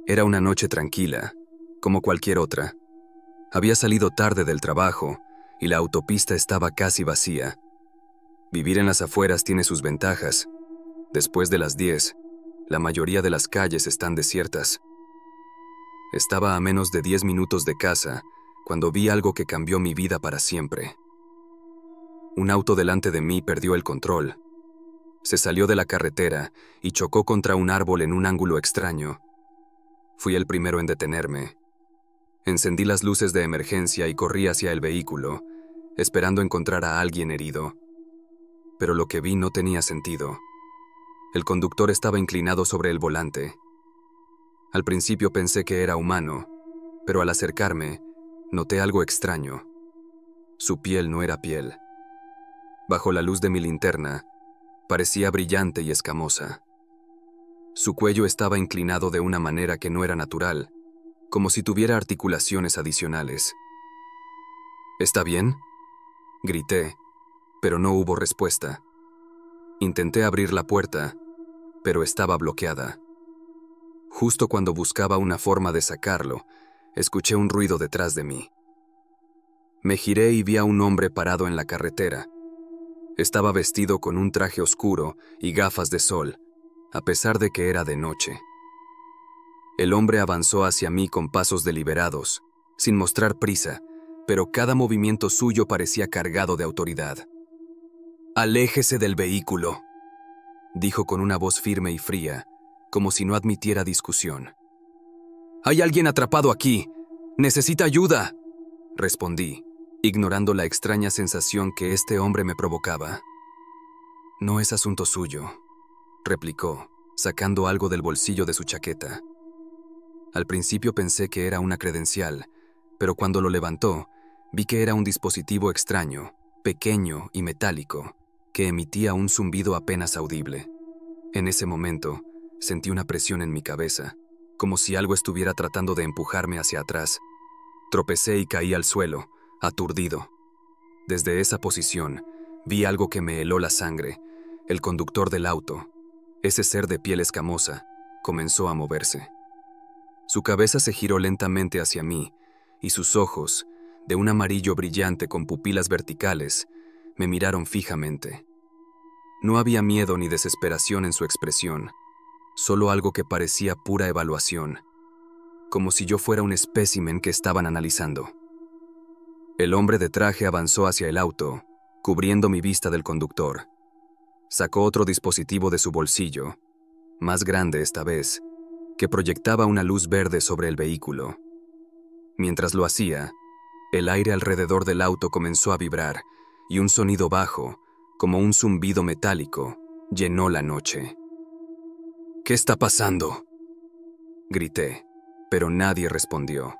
Era una noche tranquila, como cualquier otra. Había salido tarde del trabajo y la autopista estaba casi vacía. Vivir en las afueras tiene sus ventajas. Después de las 10, la mayoría de las calles están desiertas. Estaba a menos de 10 minutos de casa cuando vi algo que cambió mi vida para siempre. Un auto delante de mí perdió el control. Se salió de la carretera y chocó contra un árbol en un ángulo extraño. Fui el primero en detenerme. Encendí las luces de emergencia y corrí hacia el vehículo, esperando encontrar a alguien herido. Pero lo que vi no tenía sentido. El conductor estaba inclinado sobre el volante. Al principio pensé que era humano, pero al acercarme, noté algo extraño. Su piel no era piel. Bajo la luz de mi linterna, parecía brillante y escamosa. Su cuello estaba inclinado de una manera que no era natural, como si tuviera articulaciones adicionales. ¿Está bien?, grité, pero no hubo respuesta. Intenté abrir la puerta, pero estaba bloqueada. Justo cuando buscaba una forma de sacarlo, escuché un ruido detrás de mí. Me giré y vi a un hombre parado en la carretera. Estaba vestido con un traje oscuro y gafas de sol, a pesar de que era de noche. El hombre avanzó hacia mí con pasos deliberados, sin mostrar prisa, pero cada movimiento suyo parecía cargado de autoridad. «Aléjese del vehículo», dijo con una voz firme y fría, como si no admitiera discusión. «Hay alguien atrapado aquí. Necesita ayuda», respondí, ignorando la extraña sensación que este hombre me provocaba. «No es asunto suyo», replicó, sacando algo del bolsillo de su chaqueta. Al principio pensé que era una credencial, pero cuando lo levantó, vi que era un dispositivo extraño, pequeño y metálico, que emitía un zumbido apenas audible. En ese momento, sentí una presión en mi cabeza, como si algo estuviera tratando de empujarme hacia atrás. Tropecé y caí al suelo, aturdido. Desde esa posición, vi algo que me heló la sangre. El conductor del auto, ese ser de piel escamosa, comenzó a moverse. Su cabeza se giró lentamente hacia mí, y sus ojos, de un amarillo brillante con pupilas verticales, me miraron fijamente. No había miedo ni desesperación en su expresión, solo algo que parecía pura evaluación, como si yo fuera un espécimen que estaban analizando. El hombre de traje avanzó hacia el auto, cubriendo mi vista del conductor. Sacó otro dispositivo de su bolsillo, más grande esta vez, que proyectaba una luz verde sobre el vehículo. Mientras lo hacía, el aire alrededor del auto comenzó a vibrar y un sonido bajo, como un zumbido metálico, llenó la noche. «¿Qué está pasando?», grité, pero nadie respondió.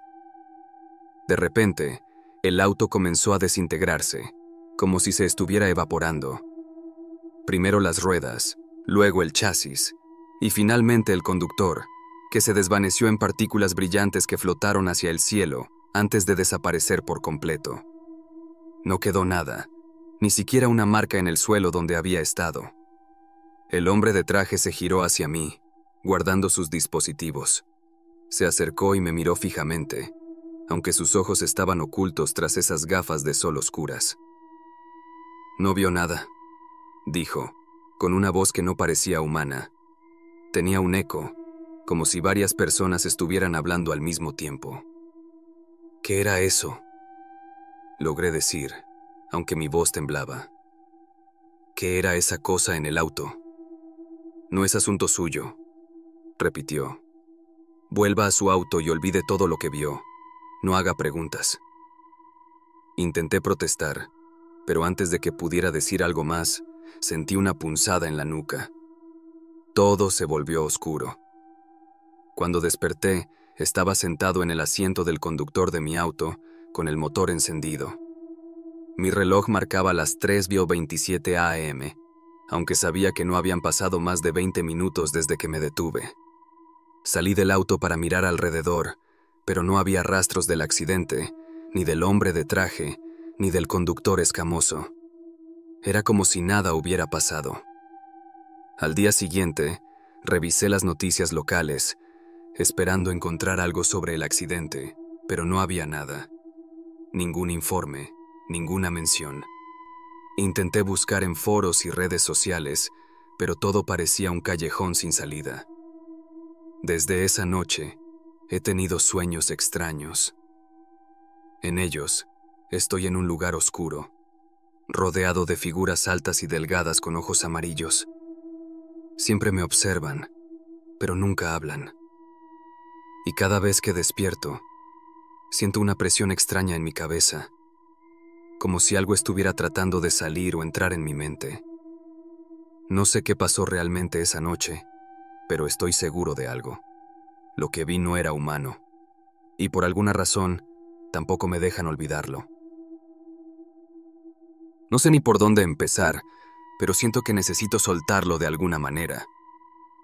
De repente, el auto comenzó a desintegrarse, como si se estuviera evaporando. Primero las ruedas, luego el chasis, y finalmente el conductor, que se desvaneció en partículas brillantes que flotaron hacia el cielo antes de desaparecer por completo. No quedó nada, ni siquiera una marca en el suelo donde había estado. El hombre de traje se giró hacia mí, guardando sus dispositivos. Se acercó y me miró fijamente, aunque sus ojos estaban ocultos tras esas gafas de sol oscuras. «No vio nada», dijo, con una voz que no parecía humana. Tenía un eco, como si varias personas estuvieran hablando al mismo tiempo. «¿Qué era eso?», logré decir, aunque mi voz temblaba. «¿Qué era esa cosa en el auto?». «No es asunto suyo», repitió. «Vuelva a su auto y olvide todo lo que vio. No haga preguntas». Intenté protestar, pero antes de que pudiera decir algo más, sentí una punzada en la nuca. Todo se volvió oscuro. Cuando desperté, estaba sentado en el asiento del conductor de mi auto, con el motor encendido. Mi reloj marcaba las 3:27 a.m., aunque sabía que no habían pasado más de 20 minutos desde que me detuve. Salí del auto para mirar alrededor, pero no había rastros del accidente, ni del hombre de traje, ni del conductor escamoso. Era como si nada hubiera pasado. Al día siguiente, revisé las noticias locales esperando encontrar algo sobre el accidente, pero no había nada. Ningún informe, ninguna mención. Intenté buscar en foros y redes sociales, pero todo parecía un callejón sin salida. Desde esa noche, he tenido sueños extraños. En ellos, estoy en un lugar oscuro, rodeado de figuras altas y delgadas con ojos amarillos. Siempre me observan, pero nunca hablan. Y cada vez que despierto, siento una presión extraña en mi cabeza, como si algo estuviera tratando de salir o entrar en mi mente. No sé qué pasó realmente esa noche, pero estoy seguro de algo. Lo que vi no era humano, y por alguna razón, tampoco me dejan olvidarlo. No sé ni por dónde empezar, pero siento que necesito soltarlo de alguna manera.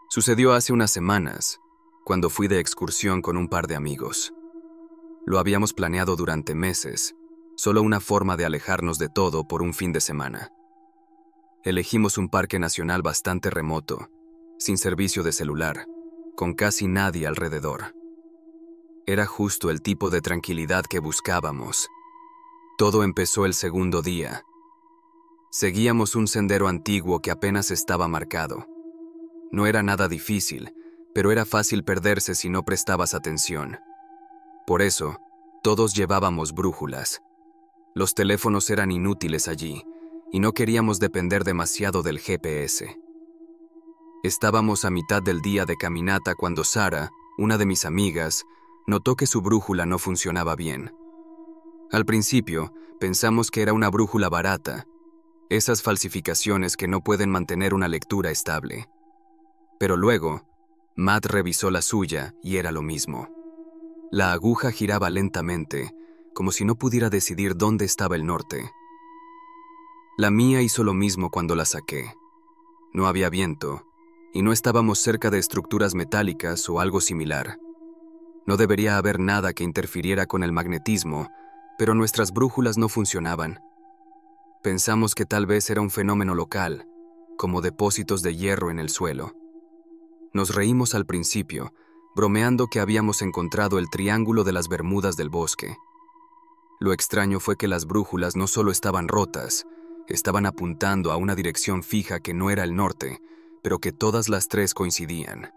Sucedió hace unas semanas, cuando fui de excursión con un par de amigos. Lo habíamos planeado durante meses, solo una forma de alejarnos de todo por un fin de semana. Elegimos un parque nacional bastante remoto, sin servicio de celular, con casi nadie alrededor. Era justo el tipo de tranquilidad que buscábamos. Todo empezó el segundo día. Seguíamos un sendero antiguo que apenas estaba marcado. No era nada difícil, pero era fácil perderse si no prestabas atención. Por eso, todos llevábamos brújulas. Los teléfonos eran inútiles allí, y no queríamos depender demasiado del GPS. Estábamos a mitad del día de caminata cuando Sara, una de mis amigas, notó que su brújula no funcionaba bien. Al principio, pensamos que era una brújula barata, esas falsificaciones que no pueden mantener una lectura estable. Pero luego, Matt revisó la suya y era lo mismo. La aguja giraba lentamente, como si no pudiera decidir dónde estaba el norte. La mía hizo lo mismo cuando la saqué. No había viento, y no estábamos cerca de estructuras metálicas o algo similar. No debería haber nada que interfiriera con el magnetismo, pero nuestras brújulas no funcionaban. Pensamos que tal vez era un fenómeno local, como depósitos de hierro en el suelo. Nos reímos al principio, bromeando que habíamos encontrado el triángulo de las Bermudas del bosque. Lo extraño fue que las brújulas no solo estaban rotas, estaban apuntando a una dirección fija que no era el norte, pero que todas las tres coincidían.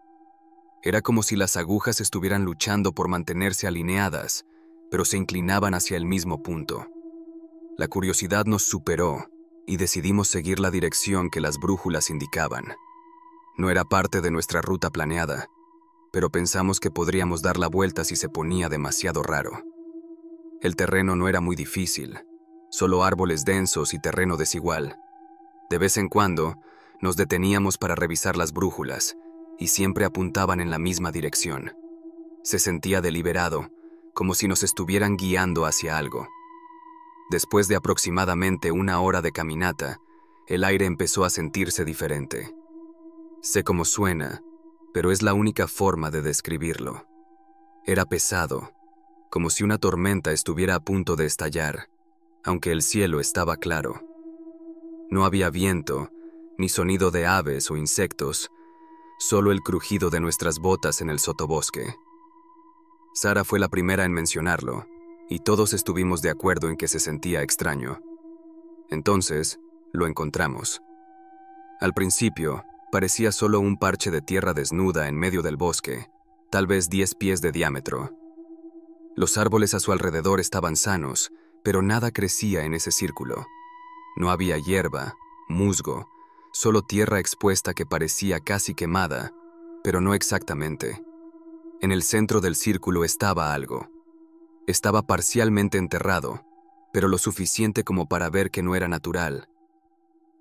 Era como si las agujas estuvieran luchando por mantenerse alineadas, pero se inclinaban hacia el mismo punto. La curiosidad nos superó y decidimos seguir la dirección que las brújulas indicaban. No era parte de nuestra ruta planeada, pero pensamos que podríamos dar la vuelta si se ponía demasiado raro. El terreno no era muy difícil, solo árboles densos y terreno desigual. De vez en cuando, nos deteníamos para revisar las brújulas, y siempre apuntaban en la misma dirección. Se sentía deliberado, como si nos estuvieran guiando hacia algo. Después de aproximadamente una hora de caminata, el aire empezó a sentirse diferente. Sé cómo suena, pero es la única forma de describirlo. Era pesado, como si una tormenta estuviera a punto de estallar, aunque el cielo estaba claro. No había viento, ni sonido de aves o insectos, solo el crujido de nuestras botas en el sotobosque. Sara fue la primera en mencionarlo, y todos estuvimos de acuerdo en que se sentía extraño. Entonces, lo encontramos. Al principio, parecía solo un parche de tierra desnuda en medio del bosque, tal vez 10 pies de diámetro. Los árboles a su alrededor estaban sanos, pero nada crecía en ese círculo. No había hierba, musgo, solo tierra expuesta que parecía casi quemada, pero no exactamente. En el centro del círculo estaba algo. Estaba parcialmente enterrado, pero lo suficiente como para ver que no era natural.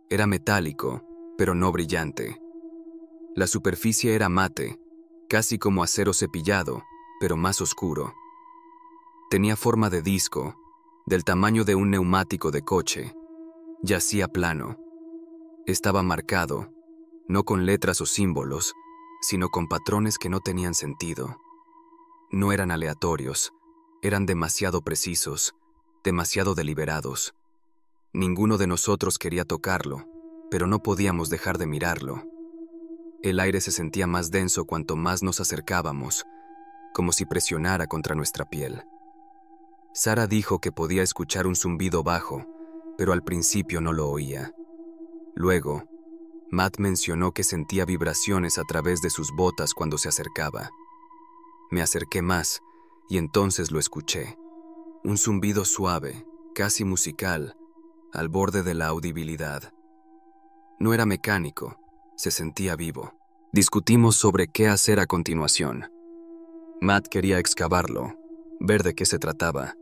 Era metálico, pero no brillante. La superficie era mate, casi como acero cepillado, pero más oscuro. Tenía forma de disco, del tamaño de un neumático de coche. Yacía plano. Estaba marcado, no con letras o símbolos, sino con patrones que no tenían sentido. No eran aleatorios, eran demasiado precisos, demasiado deliberados. Ninguno de nosotros quería tocarlo, pero no podíamos dejar de mirarlo. El aire se sentía más denso cuanto más nos acercábamos, como si presionara contra nuestra piel. Sara dijo que podía escuchar un zumbido bajo, pero al principio no lo oía. Luego, Matt mencionó que sentía vibraciones a través de sus botas cuando se acercaba. Me acerqué más y entonces lo escuché. Un zumbido suave, casi musical, al borde de la audibilidad. No era mecánico, se sentía vivo. Discutimos sobre qué hacer a continuación. Matt quería excavarlo, ver de qué se trataba.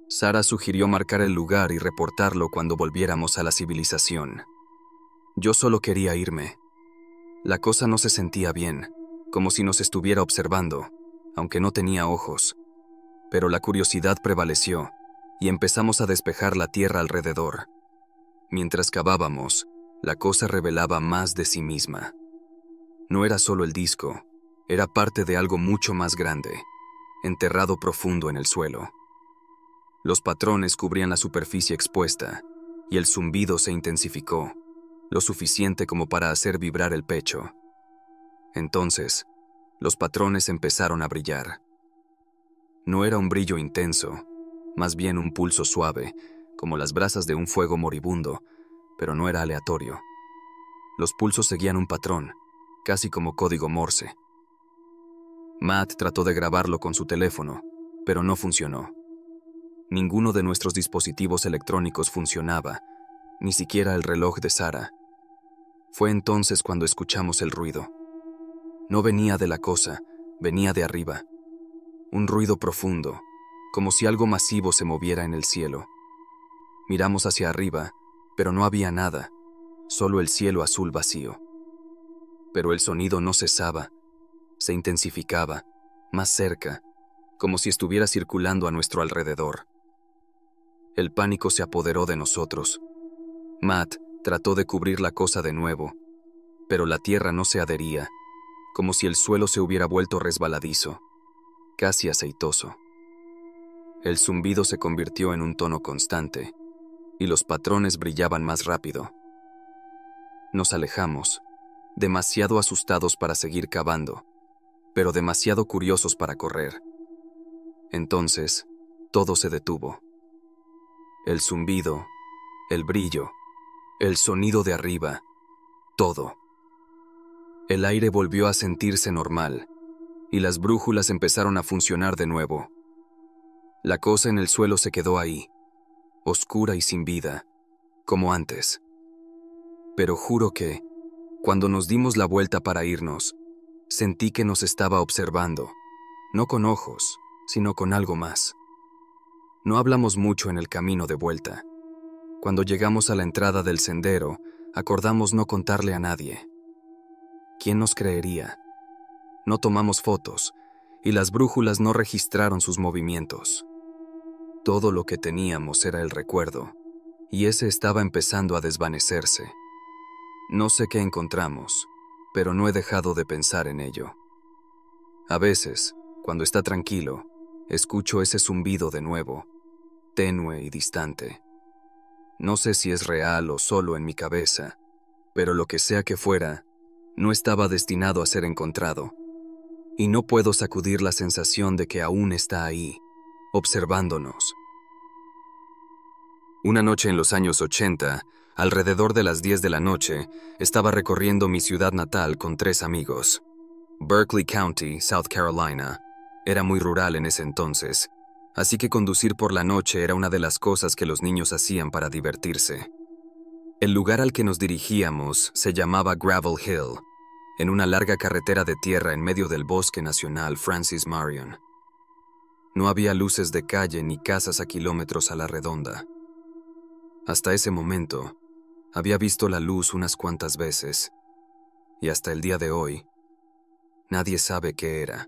Sara sugirió marcar el lugar y reportarlo cuando volviéramos a la civilización. Yo solo quería irme. La cosa no se sentía bien, como si nos estuviera observando, aunque no tenía ojos. Pero la curiosidad prevaleció, y empezamos a despejar la tierra alrededor. Mientras cavábamos, la cosa revelaba más de sí misma. No era solo el disco, era parte de algo mucho más grande, enterrado profundo en el suelo. Los patrones cubrían la superficie expuesta, y el zumbido se intensificó, lo suficiente como para hacer vibrar el pecho. Entonces, los patrones empezaron a brillar. No era un brillo intenso, más bien un pulso suave, como las brasas de un fuego moribundo, pero no era aleatorio. Los pulsos seguían un patrón, casi como código Morse. Matt trató de grabarlo con su teléfono, pero no funcionó. Ninguno de nuestros dispositivos electrónicos funcionaba, ni siquiera el reloj de Sara. Fue entonces cuando escuchamos el ruido. No venía de la cosa, venía de arriba. Un ruido profundo, como si algo masivo se moviera en el cielo. Miramos hacia arriba, pero no había nada, solo el cielo azul vacío. Pero el sonido no cesaba, se intensificaba, más cerca, como si estuviera circulando a nuestro alrededor. El pánico se apoderó de nosotros. Matt trató de cubrir la cosa de nuevo, pero la tierra no se adhería, como si el suelo se hubiera vuelto resbaladizo, casi aceitoso. El zumbido se convirtió en un tono constante, y los patrones brillaban más rápido. Nos alejamos, demasiado asustados para seguir cavando, pero demasiado curiosos para correr. Entonces, todo se detuvo. El zumbido, el brillo, el sonido de arriba, todo. El aire volvió a sentirse normal, y las brújulas empezaron a funcionar de nuevo. La cosa en el suelo se quedó ahí, oscura y sin vida, como antes. Pero juro que, cuando nos dimos la vuelta para irnos, sentí que nos estaba observando, no con ojos, sino con algo más. No hablamos mucho en el camino de vuelta. Cuando llegamos a la entrada del sendero, acordamos no contarle a nadie. ¿Quién nos creería? No tomamos fotos, y las brújulas no registraron sus movimientos. Todo lo que teníamos era el recuerdo, y ese estaba empezando a desvanecerse. No sé qué encontramos, pero no he dejado de pensar en ello. A veces, cuando está tranquilo, escucho ese zumbido de nuevo, tenue y distante. No sé si es real o solo en mi cabeza, pero lo que sea que fuera, no estaba destinado a ser encontrado, y no puedo sacudir la sensación de que aún está ahí, observándonos. Una noche en los años 80, alrededor de las 10 de la noche, estaba recorriendo mi ciudad natal con 3 amigos. Berkeley County, South Carolina. Era muy rural en ese entonces, así que conducir por la noche era una de las cosas que los niños hacían para divertirse. El lugar al que nos dirigíamos se llamaba Gravel Hill, en una larga carretera de tierra en medio del bosque nacional Francis Marion. No había luces de calle ni casas a kilómetros a la redonda. Hasta ese momento, había visto la luz unas cuantas veces, y hasta el día de hoy, nadie sabe qué era.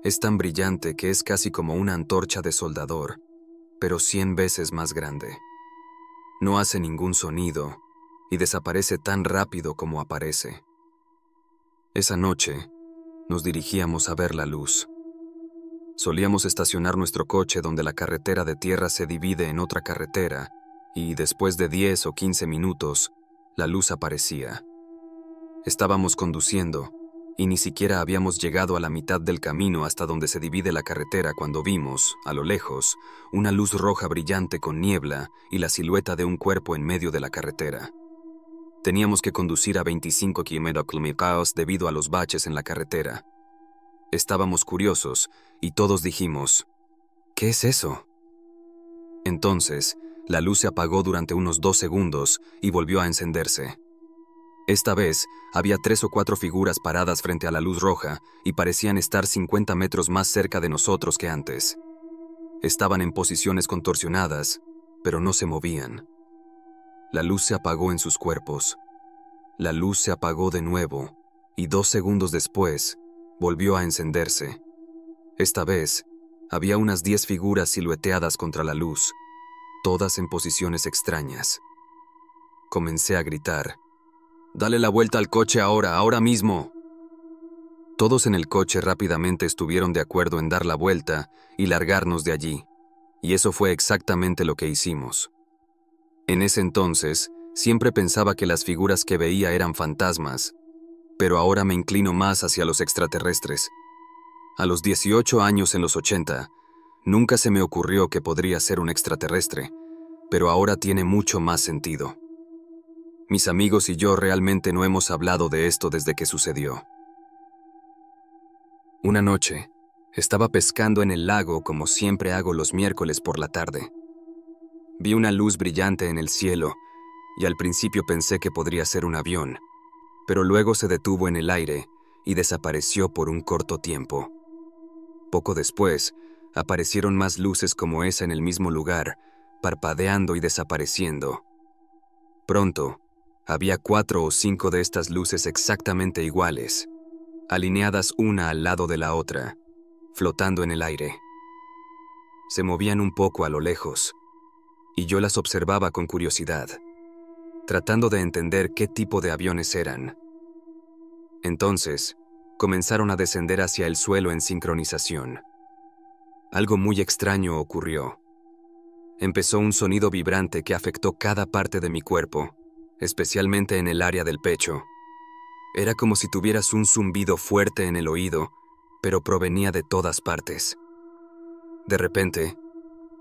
Es tan brillante que es casi como una antorcha de soldador, pero 100 veces más grande. No hace ningún sonido y desaparece tan rápido como aparece. Esa noche, nos dirigíamos a ver la luz. Solíamos estacionar nuestro coche donde la carretera de tierra se divide en otra carretera y después de 10 o 15 minutos, la luz aparecía. Estábamos conduciendo y ni siquiera habíamos llegado a la mitad del camino hasta donde se divide la carretera cuando vimos, a lo lejos, una luz roja brillante con niebla y la silueta de un cuerpo en medio de la carretera. Teníamos que conducir a 25 km/h debido a los baches en la carretera. Estábamos curiosos y todos dijimos, ¿qué es eso? Entonces, la luz se apagó durante unos 2 segundos y volvió a encenderse. Esta vez, había 3 o 4 figuras paradas frente a la luz roja y parecían estar 50 metros más cerca de nosotros que antes. Estaban en posiciones contorsionadas, pero no se movían. La luz se apagó en sus cuerpos. La luz se apagó de nuevo y 2 segundos después, volvió a encenderse. Esta vez, había unas 10 figuras silueteadas contra la luz, todas en posiciones extrañas. Comencé a gritar, «¡Dale la vuelta al coche ahora, ahora mismo!». Todos en el coche rápidamente estuvieron de acuerdo en dar la vuelta y largarnos de allí, y eso fue exactamente lo que hicimos. En ese entonces, siempre pensaba que las figuras que veía eran fantasmas, pero ahora me inclino más hacia los extraterrestres. A los 18 años en los 80, nunca se me ocurrió que podría ser un extraterrestre, pero ahora tiene mucho más sentido. Mis amigos y yo realmente no hemos hablado de esto desde que sucedió. Una noche, estaba pescando en el lago como siempre hago los miércoles por la tarde. Vi una luz brillante en el cielo y al principio pensé que podría ser un avión, pero luego se detuvo en el aire y desapareció por un corto tiempo. Poco después, aparecieron más luces como esa en el mismo lugar, parpadeando y desapareciendo. Pronto, había 4 o 5 de estas luces exactamente iguales, alineadas una al lado de la otra, flotando en el aire. Se movían un poco a lo lejos, y yo las observaba con curiosidad, tratando de entender qué tipo de aviones eran. Entonces, comenzaron a descender hacia el suelo en sincronización. Algo muy extraño ocurrió. Empezó un sonido vibrante que afectó cada parte de mi cuerpo, especialmente en el área del pecho. Era como si tuvieras un zumbido fuerte en el oído, pero provenía de todas partes. De repente,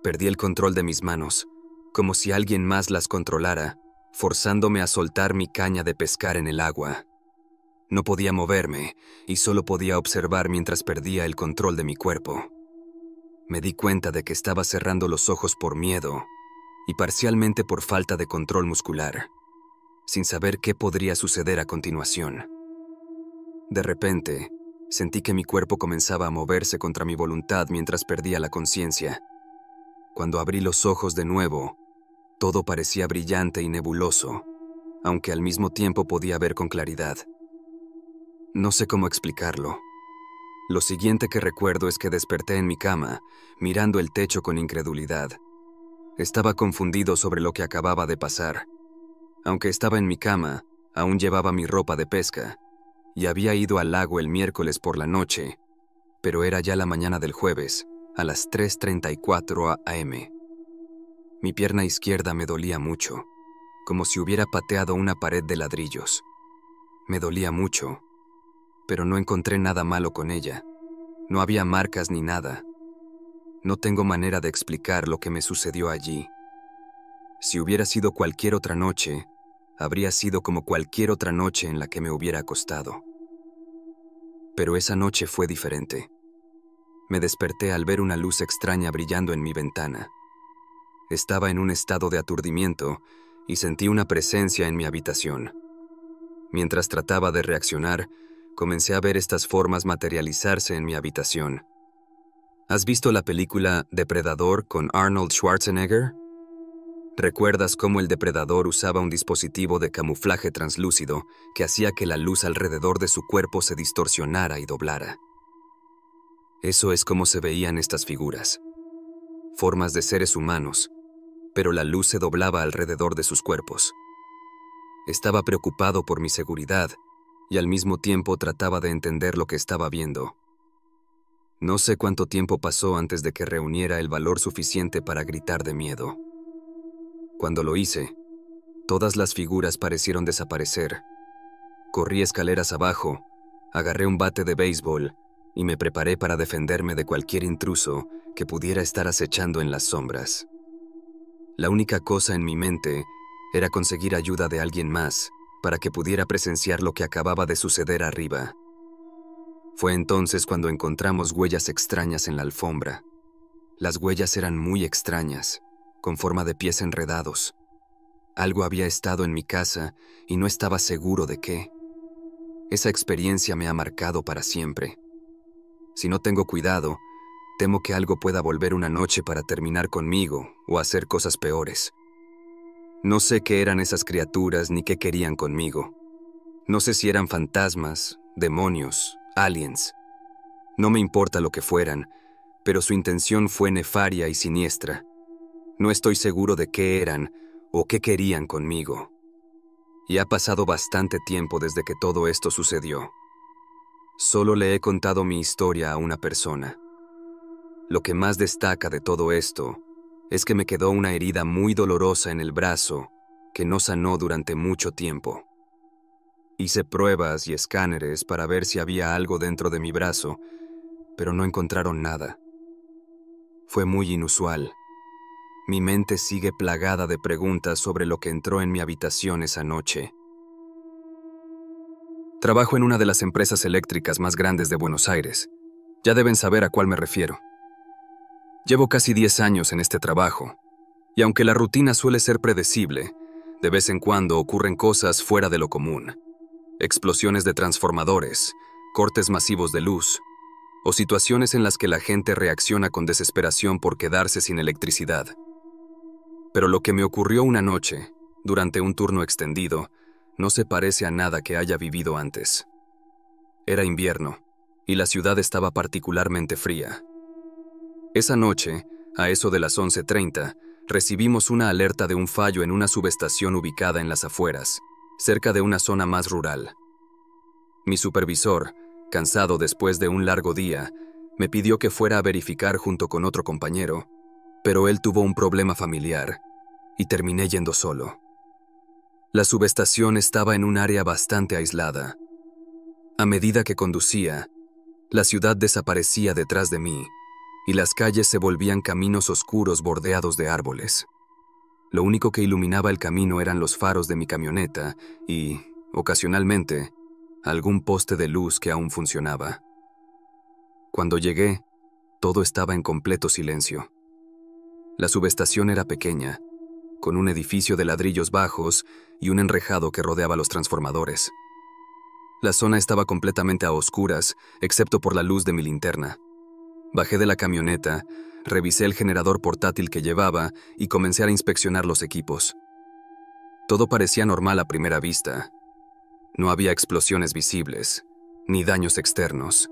perdí el control de mis manos, como si alguien más las controlara, forzándome a soltar mi caña de pescar en el agua. No podía moverme y solo podía observar mientras perdía el control de mi cuerpo. Me di cuenta de que estaba cerrando los ojos por miedo y parcialmente por falta de control muscular, sin saber qué podría suceder a continuación. De repente, sentí que mi cuerpo comenzaba a moverse contra mi voluntad mientras perdía la conciencia. Cuando abrí los ojos de nuevo, todo parecía brillante y nebuloso, aunque al mismo tiempo podía ver con claridad. No sé cómo explicarlo. Lo siguiente que recuerdo es que desperté en mi cama, mirando el techo con incredulidad. Estaba confundido sobre lo que acababa de pasar. Aunque estaba en mi cama, aún llevaba mi ropa de pesca, y había ido al lago el miércoles por la noche, pero era ya la mañana del jueves, a las 3:34 am. Mi pierna izquierda me dolía mucho, como si hubiera pateado una pared de ladrillos. Me dolía mucho, pero no encontré nada malo con ella. No había marcas ni nada. No tengo manera de explicar lo que me sucedió allí. Si hubiera sido cualquier otra noche, habría sido como cualquier otra noche en la que me hubiera acostado. Pero esa noche fue diferente. Me desperté al ver una luz extraña brillando en mi ventana. Estaba en un estado de aturdimiento y sentí una presencia en mi habitación. Mientras trataba de reaccionar, comencé a ver estas formas materializarse en mi habitación. ¿Has visto la película Depredador con Arnold Schwarzenegger? ¿Recuerdas cómo el depredador usaba un dispositivo de camuflaje translúcido que hacía que la luz alrededor de su cuerpo se distorsionara y doblara? Eso es como se veían estas figuras. Formas de seres humanos, pero la luz se doblaba alrededor de sus cuerpos. Estaba preocupado por mi seguridad y al mismo tiempo trataba de entender lo que estaba viendo. No sé cuánto tiempo pasó antes de que reuniera el valor suficiente para gritar de miedo. Cuando lo hice, todas las figuras parecieron desaparecer. Corrí escaleras abajo Agarré un bate de béisbol y me preparé para defenderme de cualquier intruso que pudiera estar acechando en las sombras. La única cosa en mi mente era conseguir ayuda de alguien más para que pudiera presenciar lo que acababa de suceder arriba. Fue entonces cuando encontramos huellas extrañas en la alfombra. Las huellas eran muy extrañas, con forma de pies enredados. Algo había estado en mi casa y no estaba seguro de qué. Esa experiencia me ha marcado para siempre. Si no tengo cuidado, temo que algo pueda volver una noche para terminar conmigo o hacer cosas peores. No sé qué eran esas criaturas ni qué querían conmigo. No sé si eran fantasmas, demonios, aliens. No me importa lo que fueran, pero su intención fue nefaria y siniestra. No estoy seguro de qué eran o qué querían conmigo. Y ha pasado bastante tiempo desde que todo esto sucedió. Solo le he contado mi historia a una persona. Lo que más destaca de todo esto es que me quedó una herida muy dolorosa en el brazo que no sanó durante mucho tiempo. Hice pruebas y escáneres para ver si había algo dentro de mi brazo, pero no encontraron nada. Fue muy inusual. Mi mente sigue plagada de preguntas sobre lo que entró en mi habitación esa noche. Trabajo en una de las empresas eléctricas más grandes de Buenos Aires. Ya deben saber a cuál me refiero. Llevo casi 10 años en este trabajo, y aunque la rutina suele ser predecible, de vez en cuando ocurren cosas fuera de lo común. Explosiones de transformadores, cortes masivos de luz, o situaciones en las que la gente reacciona con desesperación por quedarse sin electricidad. Pero lo que me ocurrió una noche, durante un turno extendido, no se parece a nada que haya vivido antes. Era invierno, y la ciudad estaba particularmente fría. Esa noche, a eso de las 11:30, recibimos una alerta de un fallo en una subestación ubicada en las afueras, cerca de una zona más rural. Mi supervisor, cansado después de un largo día, me pidió que fuera a verificar junto con otro compañero, pero él tuvo un problema familiar y terminé yendo solo. La subestación estaba en un área bastante aislada. A medida que conducía, la ciudad desaparecía detrás de mí y las calles se volvían caminos oscuros bordeados de árboles. Lo único que iluminaba el camino eran los faros de mi camioneta y, ocasionalmente, algún poste de luz que aún funcionaba. Cuando llegué, todo estaba en completo silencio. La subestación era pequeña, con un edificio de ladrillos bajos y un enrejado que rodeaba los transformadores. La zona estaba completamente a oscuras, excepto por la luz de mi linterna. Bajé de la camioneta, revisé el generador portátil que llevaba y comencé a inspeccionar los equipos. Todo parecía normal a primera vista. No había explosiones visibles, ni daños externos.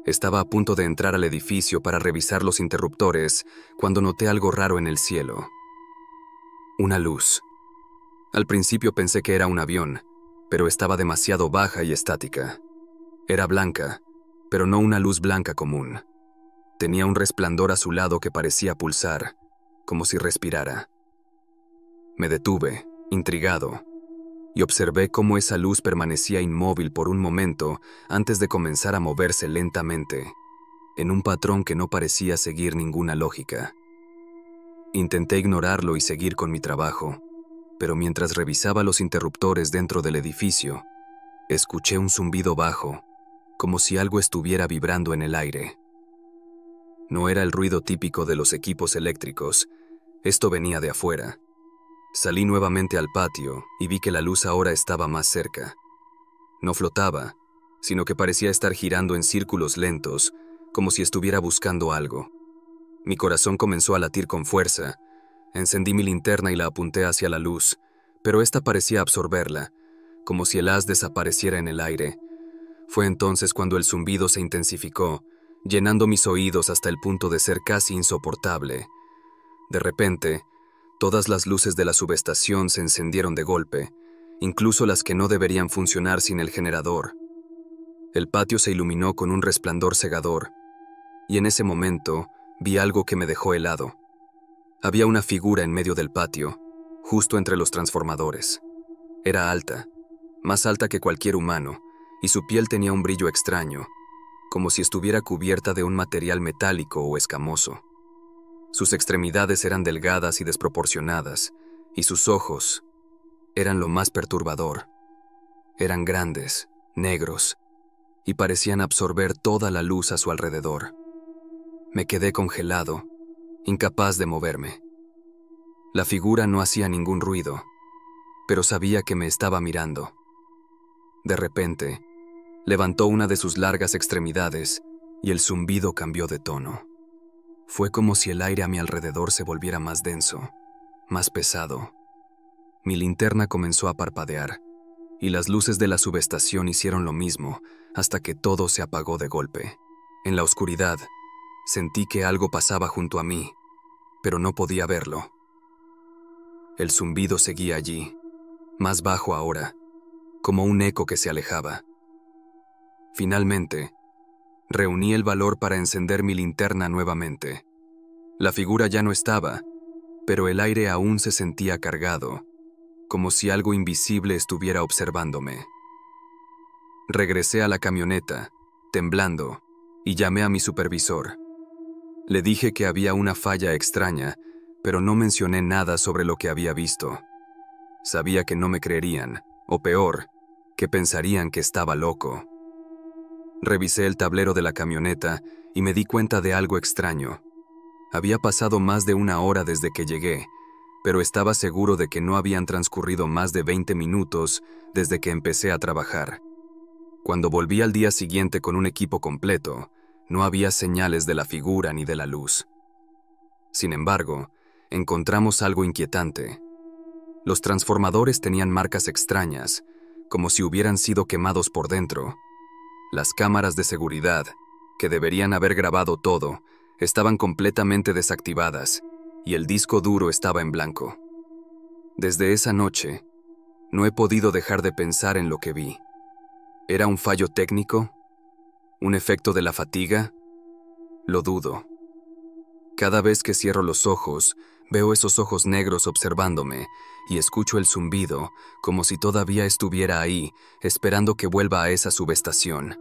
Estaba a punto de entrar al edificio para revisar los interruptores cuando noté algo raro en el cielo. Una luz. Al principio pensé que era un avión, pero estaba demasiado baja y estática. Era blanca, pero no una luz blanca común. Tenía un resplandor azulado que parecía pulsar, como si respirara. Me detuve, intrigado, y observé cómo esa luz permanecía inmóvil por un momento antes de comenzar a moverse lentamente, en un patrón que no parecía seguir ninguna lógica. Intenté ignorarlo y seguir con mi trabajo, pero mientras revisaba los interruptores dentro del edificio, escuché un zumbido bajo, como si algo estuviera vibrando en el aire. No era el ruido típico de los equipos eléctricos, esto venía de afuera. Salí nuevamente al patio y vi que la luz ahora estaba más cerca. No flotaba, sino que parecía estar girando en círculos lentos, como si estuviera buscando algo. Mi corazón comenzó a latir con fuerza. Encendí mi linterna y la apunté hacia la luz, pero esta parecía absorberla, como si el haz desapareciera en el aire. Fue entonces cuando el zumbido se intensificó, llenando mis oídos hasta el punto de ser casi insoportable. De repente, todas las luces de la subestación se encendieron de golpe, incluso las que no deberían funcionar sin el generador. El patio se iluminó con un resplandor cegador, y en ese momento vi algo que me dejó helado. Había una figura en medio del patio, justo entre los transformadores. Era alta, más alta que cualquier humano, y su piel tenía un brillo extraño, como si estuviera cubierta de un material metálico o escamoso. Sus extremidades eran delgadas y desproporcionadas, y sus ojos eran lo más perturbador. Eran grandes, negros, y parecían absorber toda la luz a su alrededor. Me quedé congelado, incapaz de moverme. La figura no hacía ningún ruido, pero sabía que me estaba mirando. De repente, levantó una de sus largas extremidades y el zumbido cambió de tono. Fue como si el aire a mi alrededor se volviera más denso, más pesado. Mi linterna comenzó a parpadear, y las luces de la subestación hicieron lo mismo hasta que todo se apagó de golpe. En la oscuridad, sentí que algo pasaba junto a mí, pero no podía verlo. El zumbido seguía allí, más bajo ahora, como un eco que se alejaba. Finalmente, reuní el valor para encender mi linterna nuevamente. La figura ya no estaba, pero el aire aún se sentía cargado, como si algo invisible estuviera observándome. Regresé a la camioneta, temblando, y llamé a mi supervisor. Le dije que había una falla extraña, pero no mencioné nada sobre lo que había visto. Sabía que no me creerían, o peor, que pensarían que estaba loco. Revisé el tablero de la camioneta y me di cuenta de algo extraño. Había pasado más de una hora desde que llegué, pero estaba seguro de que no habían transcurrido más de 20 minutos desde que empecé a trabajar. Cuando volví al día siguiente con un equipo completo, no había señales de la figura ni de la luz. Sin embargo, encontramos algo inquietante. Los transformadores tenían marcas extrañas, como si hubieran sido quemados por dentro. Las cámaras de seguridad, que deberían haber grabado todo, estaban completamente desactivadas, y el disco duro estaba en blanco. Desde esa noche, no he podido dejar de pensar en lo que vi. ¿Era un fallo técnico? ¿Un efecto de la fatiga? Lo dudo. Cada vez que cierro los ojos, veo esos ojos negros observándome y escucho el zumbido como si todavía estuviera ahí, esperando que vuelva a esa subestación.